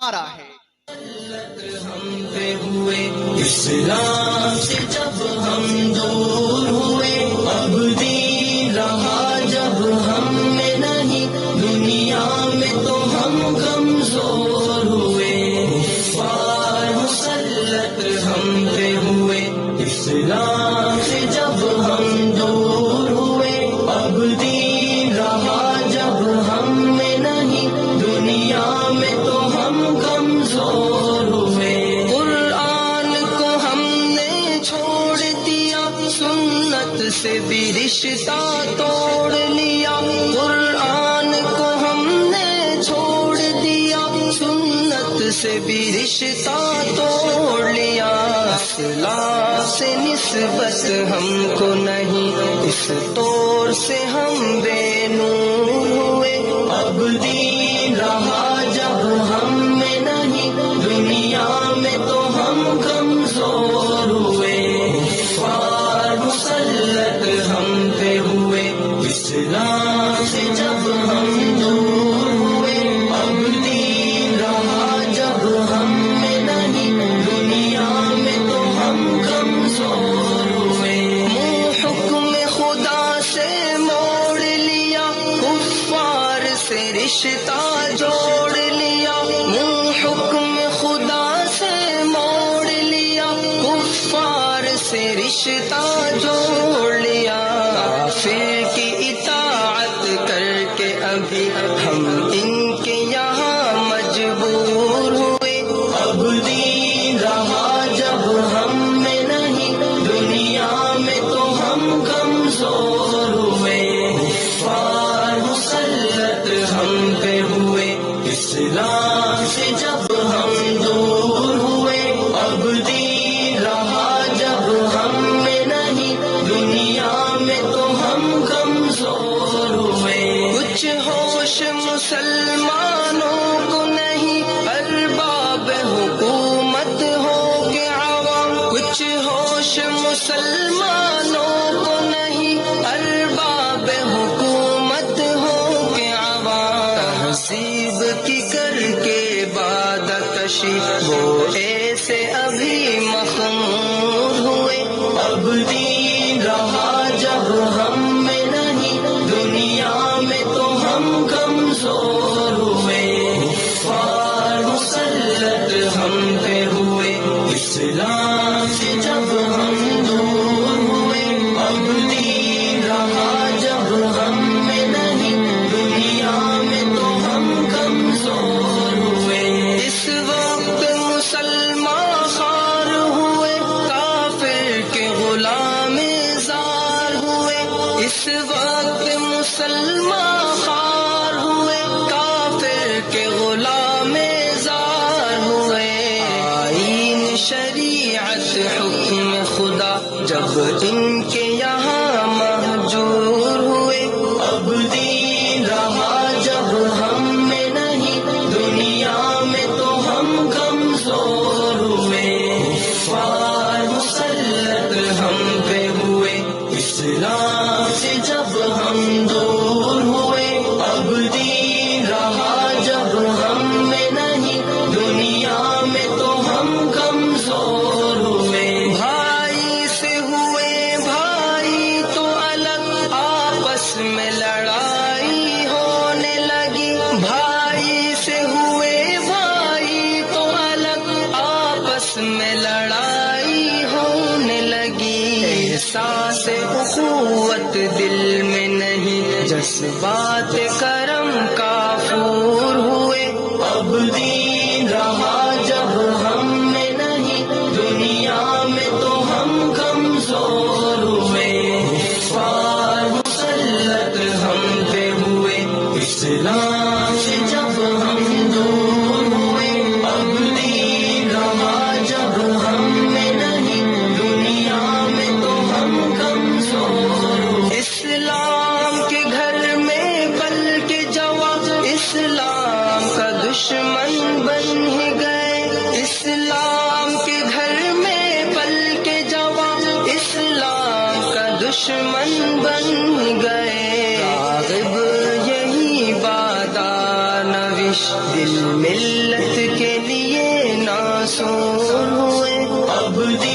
ہمارا ہے۔ ہم پہ ہوئے اسلام سے جب ہم دور ہوئے، اب دین رہا جب ہم میں نہیں، دنیا میں تو ہم کمزور ہوئے، کفار مسلط ہم پہ ہوئے اسلام سے جب ہم دور ہوئے، اب دین رہا جب ہم میں نہیں، دنیا میں تو ہم کمزور ہوئے، قرآن کو ہم نے چھوڑ دیا، سنت سے بھی رشتہ توڑ لیا، قرآن کو ہم نے چھوڑ دیا، سنت سے بھی رشتہ توڑ لیا، اصلاح سے نسبت ہم کو نہیں، اس طور سے ہم بے نور ہوئے، اب دین رہا جب ہم میں نہیں، دنیا میں تو ہم کمزور ہوئے، کفار مسلط ہم پہ ہوئے اسلام سے جب ہم دور ہوئے، اب دین رہا جب ہم میں نہیں، دنیا میں تو ہم کمزور ہوئے، منہ حکم خدا سے موڑ لیا، کفار سے رشتہ جوڑ لیا، منہ حکم خدا سے موڑ لیا، کفار سے رشتہ جوڑ لیا، کافر کی اطاعت کر کے ابھی ہم ان کے یہاں مجبور ہوئے، اب دین رہا جب ہم میں نہیں، دنیا میں تو ہم کمزور ہوئے، کفار مسلط ہم پہ ہوئے اسلام سے جب ہم دور ہوئے، اب دین رہا جب ہم میں نہیں، دنیا میں تو ہم کمزور ہوئے، کچھ ہوش مسلمانوں کو نہیں، ارباب حکومت ہو کے عوام، کچھ ہوش مسلمانوں کو نہیں، ارباب حکومت ہو کے عوام، تہذیب کی کر کے باد کشی وہ ایسے ابھی مخمور ہوئے، اب دین رہا جب ہم میں نہیں، دنیا میں تو ہم کمزور ہوئے، کفار مسلط ہم پہ ہوئے اسلام سے جب ہم دور ہوئے، اب دین رہا جب ہم میں نہیں، دنیا میں تو ہم کمزور ہوئے، اس وقت مسلمان خوار ہوئے، کافر کے غلام زار ہوئے، اس وقت مسلمان خوار ہوئے، کافر کے غلام زار ہوئے، آئین شریعت حکم خدا جب ان کے یہاں مہجور ہوئے، اب دین رہا جب ہم میں نہیں، دنیا میں تو ہم کمزور ہوئے، کفار مسلط ہم پہ ہوئے اسلام سے جب ہم دور ہوئے، اب دین رہا جب ہم میں نہیں، دنیا میں تو ہم کمزور ہوئے، بھائی سے ہوئے بھائی تو الگ، آپس میں لڑائی ہونے لگی، بھائی سے ہوئے بھائی تو الگ، آپس میں لڑائی ہونے لگی، احساس اخوت دل میں نہیں، جذبات کرم کافور ہوئے، اب دین رہا جب ہم میں نہیں، دنیا میں تو ہم کمزور ہوئے، کفار مسلط ہم پہ ہوئے اسلام سے جب ہم دور ہوئے، اب دین رہا جب ہم میں نہیں، دنیا میں تو ہم کمزور ہوئے، اسلام کے گھر میں پل کے جواب، اسلام کا دشمن بن تبدیل